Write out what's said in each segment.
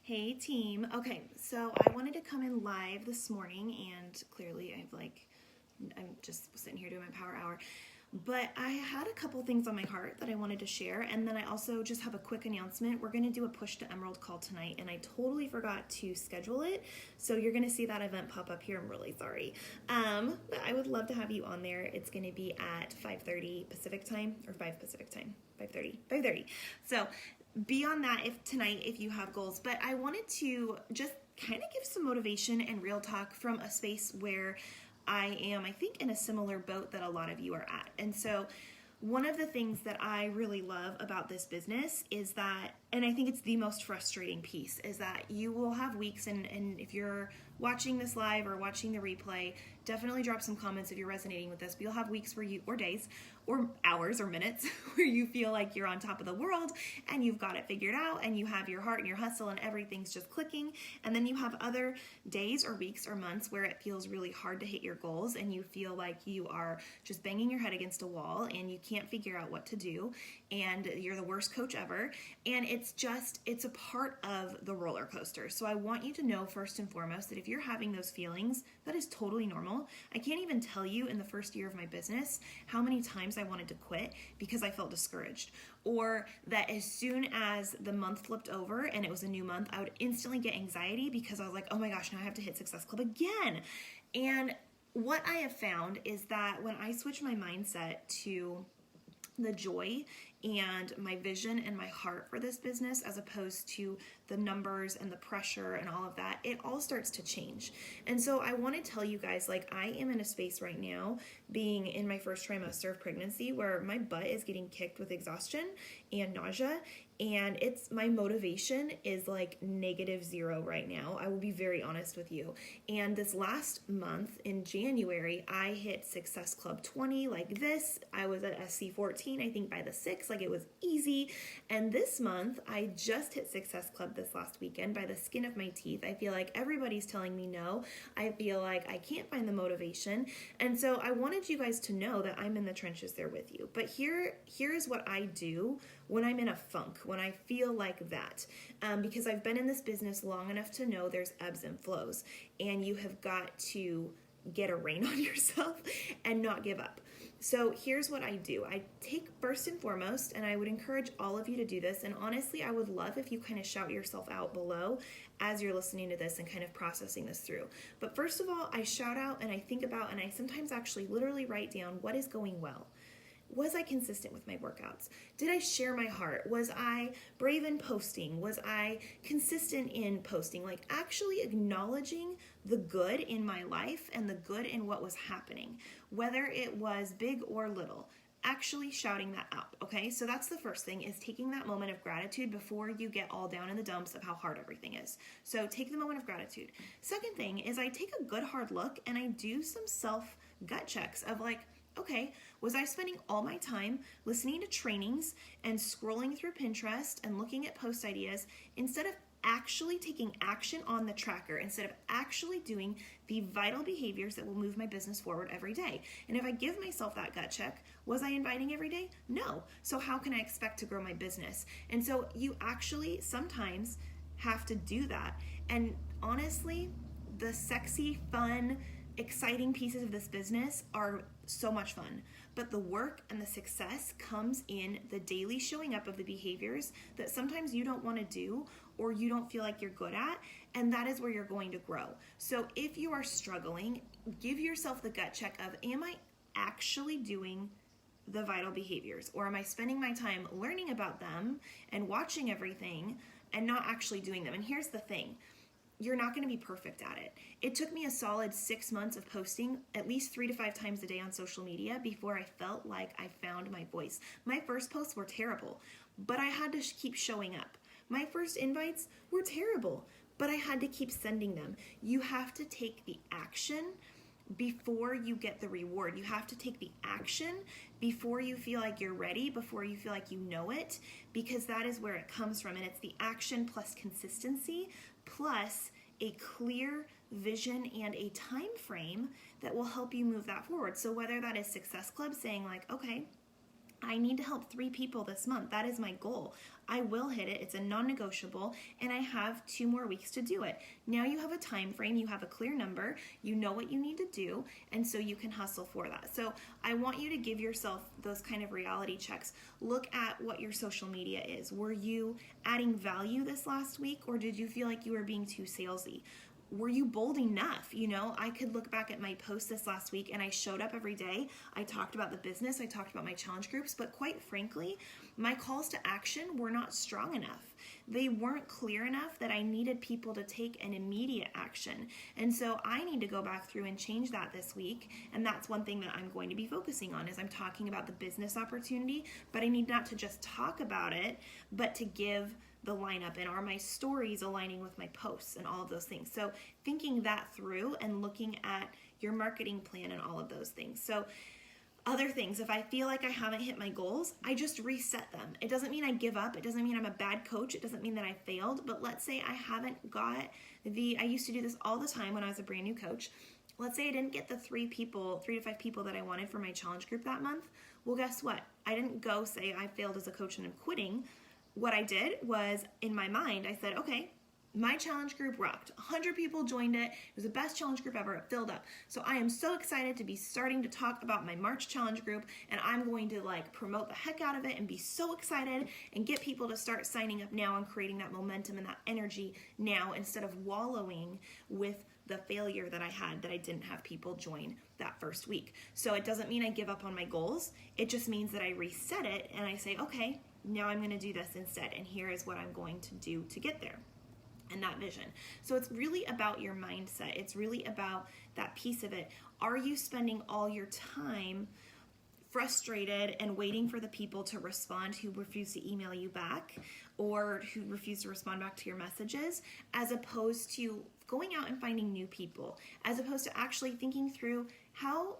Hey team. Okay, so I wanted to come in live this morning, and clearly I'm just sitting here doing my power hour. But I had a couple things on my heart that I wanted to share, and then I also just have a quick announcement. We're going to do a Push to Emerald call tonight, and I totally forgot to schedule it, so you're going to see that event pop up here. I'm really sorry. But I would love to have you on there. It's going to be at 5:30 Pacific time, or 5 Pacific time. 5:30. So be on that if you have goals. But I wanted to just kind of give some motivation and real talk from a space where I am, I think, in a similar boat that a lot of you are at. And so one of the things that I really love about this business is that, and I think it's the most frustrating piece, is that you will have weeks, and if you're watching this live or watching the replay, definitely drop some comments if you're resonating with this, but you'll have weeks where or days, or hours or minutes, where you feel like you're on top of the world and you've got it figured out and you have your heart and your hustle and everything's just clicking. And then you have other days or weeks or months where it feels really hard to hit your goals and you feel like you are just banging your head against a wall and you can't figure out what to do and you're the worst coach ever. And it's a part of the roller coaster. So I want you to know first and foremost that if you're having those feelings, that is totally normal. I can't even tell you in the first year of my business how many times I wanted to quit because I felt discouraged, or that as soon as the month flipped over and it was a new month, I would instantly get anxiety because I was like, oh my gosh, now I have to hit Success Club again. And what I have found is that when I switch my mindset to the joy and my vision and my heart for this business, as opposed to the numbers and the pressure and all of that, it all starts to change. And so I want to tell you guys, like, I am in a space right now, being in my first trimester of pregnancy, where my butt is getting kicked with exhaustion and nausea, and my motivation is like -0 right now. I will be very honest with you. And this last month in January, I hit Success Club 20 like this. I was at SC 14, I think by the 6th, like it was easy. And this month, I just hit Success Club this last weekend by the skin of my teeth. I feel like everybody's telling me no. I feel like I can't find the motivation. And so I wanted you guys to know that I'm in the trenches there with you. But here is what I do when I'm in a funk, when I feel like that, because I've been in this business long enough to know there's ebbs and flows, and you have got to get a rein on yourself and not give up. So here's what I do. I take first and foremost, and I would encourage all of you to do this, and honestly, I would love if you kind of shout yourself out below as you're listening to this and kind of processing this through. But first of all, I shout out and I think about, and I sometimes actually literally write down what is going well. Was I consistent with my workouts? Did I share my heart? Was I brave in posting? Was I consistent in posting? Like actually acknowledging the good in my life and the good in what was happening, whether it was big or little. Actually shouting that out, okay? So that's the first thing, is taking that moment of gratitude before you get all down in the dumps of how hard everything is. So take the moment of gratitude. Second thing is I take a good hard look and I do some self gut checks of like, okay, was I spending all my time listening to trainings and scrolling through Pinterest and looking at post ideas instead of actually taking action on the tracker, instead of actually doing the vital behaviors that will move my business forward every day? And if I give myself that gut check, was I inviting every day? No. So how can I expect to grow my business? And so you actually sometimes have to do that. And honestly, the sexy, fun, exciting pieces of this business are so much fun, but the work and the success comes in the daily showing up of the behaviors that sometimes you don't want to do or you don't feel like you're good at, and that is where you're going to grow. So if you are struggling, give yourself the gut check of, am I actually doing the vital behaviors, or am I spending my time learning about them and watching everything and not actually doing them? And here's the thing, you're not going to be perfect at it. It took me a solid 6 months of posting at least 3 to 5 times a day on social media before I felt like I found my voice. My first posts were terrible, but I had to keep showing up. My first invites were terrible, but I had to keep sending them. You have to take the action before you get the reward. You have to take the action before you feel like you're ready, before you feel like you know it, because that is where it comes from. And it's the action plus consistency plus a clear vision and a time frame that will help you move that forward. So whether that is Success Club saying like, okay, I need to help 3 people this month. That is my goal. I will hit it. It's a non-negotiable, and I have 2 more weeks to do it. Now you have a time frame, you have a clear number, you know what you need to do, and so you can hustle for that. So I want you to give yourself those kind of reality checks. Look at what your social media is. Were you adding value this last week, or did you feel like you were being too salesy? Were you bold enough? I could look back at my post this last week and I showed up every day. I talked about the business. I talked about my challenge groups, but quite frankly, my calls to action were not strong enough. They weren't clear enough that I needed people to take an immediate action. And so I need to go back through and change that this week. And that's one thing that I'm going to be focusing on is I'm talking about the business opportunity, but I need not to just talk about it, but to give the lineup, and are my stories aligning with my posts and all of those things. So thinking that through and looking at your marketing plan and all of those things. So other things, if I feel like I haven't hit my goals, I just reset them. It doesn't mean I give up. It doesn't mean I'm a bad coach. It doesn't mean that I failed. But let's say I haven't got I used to do this all the time when I was a brand new coach. Let's say I didn't get the 3 to 5 people that I wanted for my challenge group that month. Well, guess what? I didn't go say I failed as a coach and I'm quitting. What I did was, in my mind, I said, okay, my challenge group rocked. 100 people joined it. It was the best challenge group ever. It filled up. So I am so excited to be starting to talk about my March challenge group, and I'm going to promote the heck out of it and be so excited and get people to start signing up now and creating that momentum and that energy now, instead of wallowing with the failure that I had, that I didn't have people join that first week. So it doesn't mean I give up on my goals. It just means that I reset it and I say, okay, now I'm going to do this instead, and here is what I'm going to do to get there, and that vision. So it's really about your mindset. It's really about that piece of it. Are you spending all your time frustrated and waiting for the people to respond who refuse to email you back or who refuse to respond back to your messages, as opposed to going out and finding new people, as opposed to actually thinking through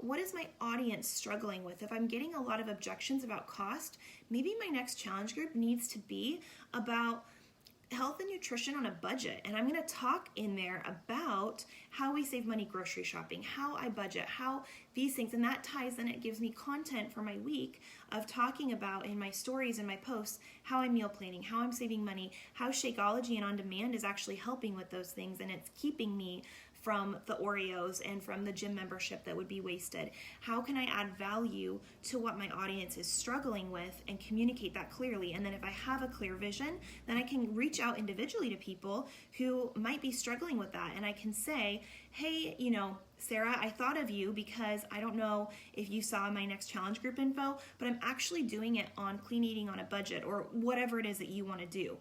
what is my audience struggling with? If I'm getting a lot of objections about cost, maybe my next challenge group needs to be about health and nutrition on a budget. And I'm going to talk in there about how we save money grocery shopping, how I budget, how these things, and that ties in, it gives me content for my week of talking about in my stories and my posts, how I'm meal planning, how I'm saving money, how Shakeology and On Demand is actually helping with those things, and it's keeping me from the Oreos and from the gym membership that would be wasted. How can I add value to what my audience is struggling with and communicate that clearly? And then if I have a clear vision, then I can reach out individually to people who might be struggling with that. And I can say, hey, Sarah, I thought of you because I don't know if you saw my next challenge group info, but I'm actually doing it on clean eating on a budget, or whatever it is that you want to do.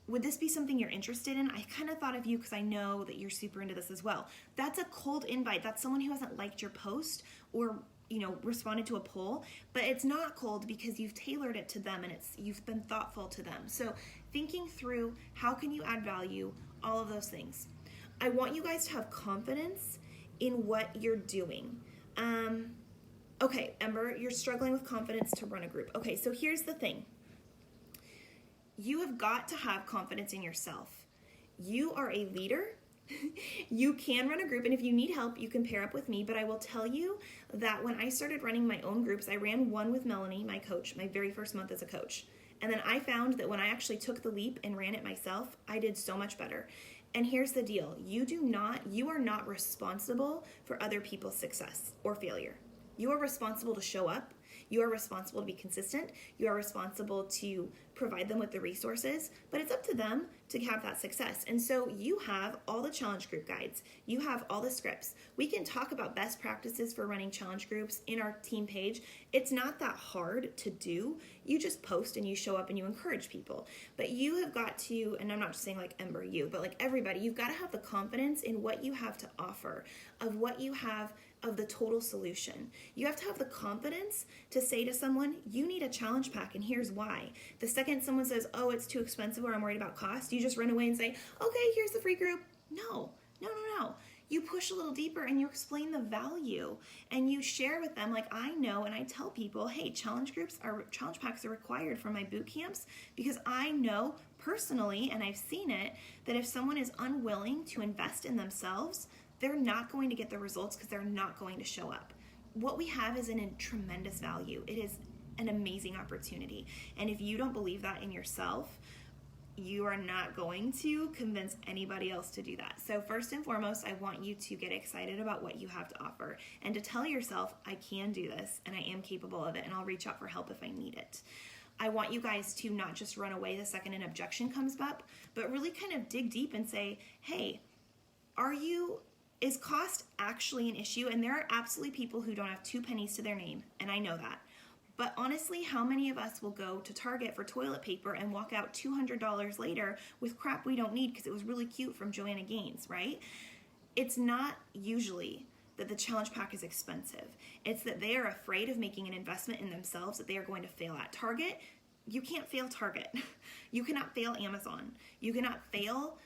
Would this be something you're interested in? I kind of thought of you because I know that you're super into this as well. That's a cold invite. That's someone who hasn't liked your post or responded to a poll, but it's not cold because you've tailored it to them and you've been thoughtful to them. So thinking through how can you add value, all of those things. I want you guys to have confidence in what you're doing. Okay, Ember, you're struggling with confidence to run a group. Okay, so here's the thing. You have got to have confidence in yourself. You are a leader. You can run a group, and if you need help, you can pair up with me. But I will tell you that when I started running my own groups, I ran one with Melanie, my coach, my very first month as a coach. And then I found that when I actually took the leap and ran it myself, I did so much better. And here's the deal. You are not responsible for other people's success or failure. You are responsible to show up. You are responsible to be consistent. You are responsible to provide them with the resources, but it's up to them to have that success. And so you have all the challenge group guides. You have all the scripts. We can talk about best practices for running challenge groups in our team page. It's not that hard to do. You just post and you show up and you encourage people. But you have got to, and I'm not just saying like Ember, you, but like everybody, you've got to have the confidence in what you have to offer, of what you have, of the total solution. You have to have the confidence to say to someone, you need a challenge pack and here's why. The second someone says, oh, it's too expensive or I'm worried about cost, you just run away and say, okay, here's the free group. No. You push a little deeper and you explain the value and you share with them, like I know, and I tell people, hey, challenge packs are required for my boot camps because I know personally, and I've seen it, that if someone is unwilling to invest in themselves, they're not going to get the results because they're not going to show up. What we have is in a tremendous value. It is an amazing opportunity. And if you don't believe that in yourself, you are not going to convince anybody else to do that. So first and foremost, I want you to get excited about what you have to offer and to tell yourself, I can do this and I am capable of it, and I'll reach out for help if I need it. I want you guys to not just run away the second an objection comes up, but really kind of dig deep and say, hey, is cost actually an issue? And there are absolutely people who don't have 2 pennies to their name, and I know that. But honestly, how many of us will go to Target for toilet paper and walk out $200 later with crap we don't need because it was really cute from Joanna Gaines, right? It's not usually that the challenge pack is expensive. It's that they are afraid of making an investment in themselves that they are going to fail at. Target, you can't fail Target. You cannot fail Amazon. You cannot fail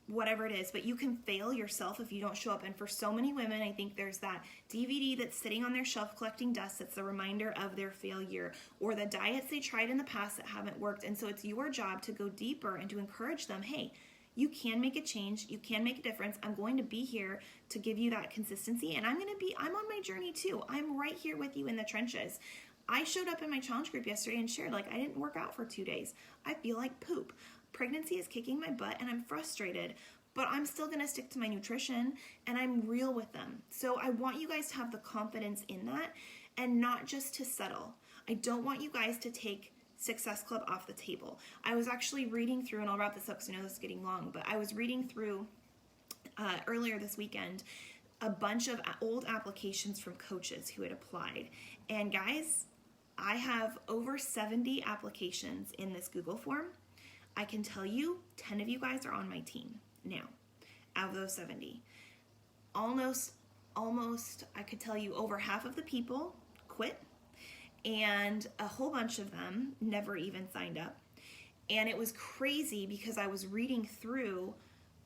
whatever it is, but you can fail yourself if you don't show up. And for so many women, I think there's that DVD that's sitting on their shelf collecting dust that's a reminder of their failure, or the diets they tried in the past that haven't worked. And so it's your job to go deeper and to encourage them, hey, you can make a change, you can make a difference. I'm going to be here to give you that consistency, and I'm on my journey too. I'm right here with you in the trenches. I showed up in my challenge group yesterday and shared, I didn't work out for 2 days. I feel like poop. Pregnancy is kicking my butt and I'm frustrated, but I'm still going to stick to my nutrition and I'm real with them. So I want you guys to have the confidence in that and not just to settle. I don't want you guys to take Success Club off the table. I was actually reading through, and I'll wrap this up because I know this is getting long, but I was reading through earlier this weekend a bunch of old applications from coaches who had applied. And guys, I have over 70 applications in this Google form. I can tell you 10 of you guys are on my team now out of those 70. Almost, I could tell you over half of the people quit, and a whole bunch of them never even signed up. And it was crazy because I was reading through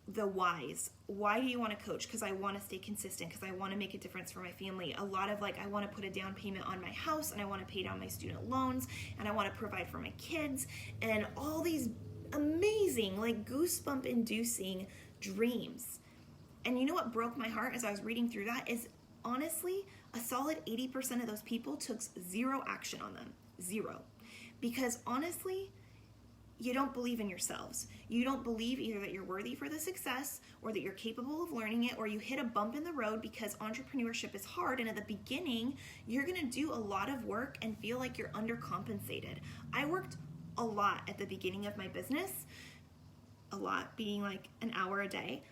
the whys. Why do you want to coach? Because I want to stay consistent, because I want to make a difference for my family. A lot of I want to put a down payment on my house, and I want to pay down my student loans, and I want to provide for my kids, and all these amazing, goosebump inducing dreams. And you know what broke my heart as I was reading through that is, honestly, a solid 80% of those people took zero action on them. Zero. Because honestly, you don't believe in yourselves. You don't believe either that you're worthy for the success, or that you're capable of learning it, or you hit a bump in the road because entrepreneurship is hard, and at the beginning, you're going to do a lot of work and feel like you're undercompensated. I worked a lot at the beginning of my business, a lot being an hour a day,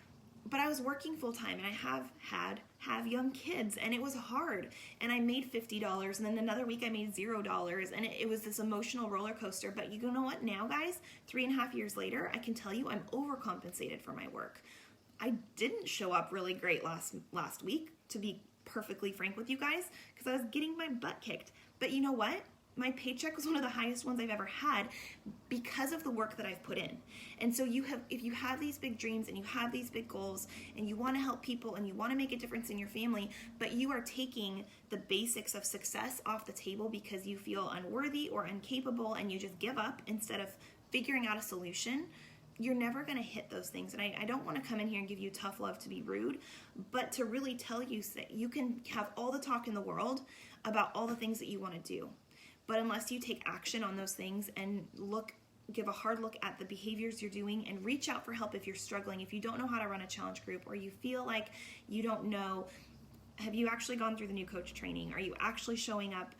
but I was working full time, and I have young kids, and it was hard, and I made $50, and then another week I made $0, and it was this emotional roller coaster. But you know what? Now, guys, 3.5 years later, I can tell you I'm overcompensated for my work. I didn't show up really great last week, to be perfectly frank with you guys, because I was getting my butt kicked. But you know what? My paycheck was one of the highest ones I've ever had because of the work that I've put in. And so if you have these big dreams and you have these big goals and you want to help people and you want to make a difference in your family, but you are taking the basics of success off the table because you feel unworthy or incapable and you just give up instead of figuring out a solution, you're never going to hit those things. And I don't want to come in here and give you tough love to be rude, but to really tell you that you can have all the talk in the world about all the things that you want to do. But unless you take action on those things and give a hard look at the behaviors you're doing and reach out for help if you're struggling, if you don't know how to run a challenge group, or you feel like you don't know, have you actually gone through the new coach training? Are you actually showing up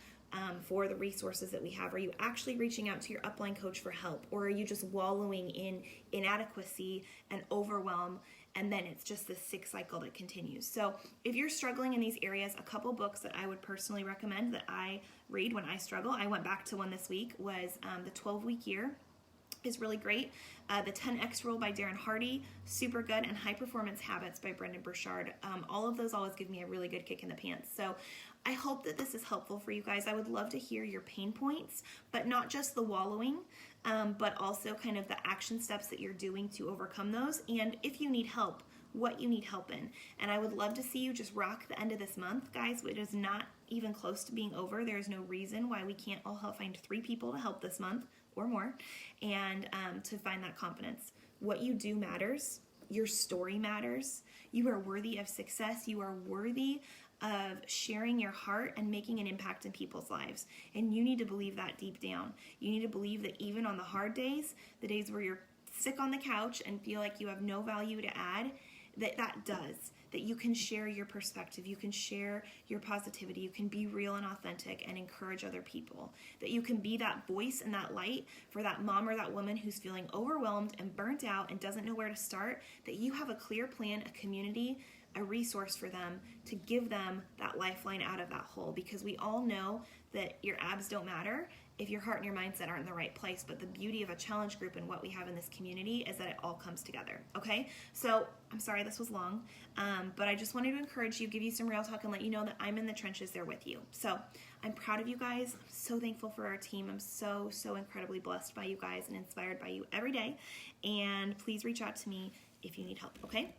for the resources that we have? Are you actually reaching out to your upline coach for help? Or are you just wallowing in inadequacy and overwhelm, and then it's just this sick cycle that continues? So if you're struggling in these areas, a couple books that I would personally recommend that I read when I struggle, I went back to one this week, was The 12-Week Year is really great. The 10X Rule by Darren Hardy, super good, and High Performance Habits by Brendon Burchard. All of those always give me a really good kick in the pants. So I hope that this is helpful for you guys. I would love to hear your pain points, but not just the wallowing, but also kind of the action steps that you're doing to overcome those. And if you need help, what you need help in. And I would love to see you just rock the end of this month, guys. It is not even close to being over. There is no reason why we can't all find 3 people to help this month or more, and to find that confidence. What you do matters. Your story matters. You are worthy of success. You are worthy of sharing your heart and making an impact in people's lives. And you need to believe that deep down. You need to believe that even on the hard days, the days where you're sick on the couch and feel like you have no value to add, that you can share your perspective, you can share your positivity, you can be real and authentic and encourage other people, that you can be that voice and that light for that mom or that woman who's feeling overwhelmed and burnt out and doesn't know where to start, that you have a clear plan, a community, a resource for them to give them that lifeline out of that hole. Because we all know that your abs don't matter if your heart and your mindset aren't in the right place. But the beauty of a challenge group and what we have in this community is that it all comes together. Okay, so I'm sorry this was long, but I just wanted to encourage you, give you some real talk, and let you know that I'm in the trenches there with you. So I'm proud of you guys. I'm so thankful for our team. I'm so incredibly blessed by you guys and inspired by you every day. And please reach out to me if you need help. Okay.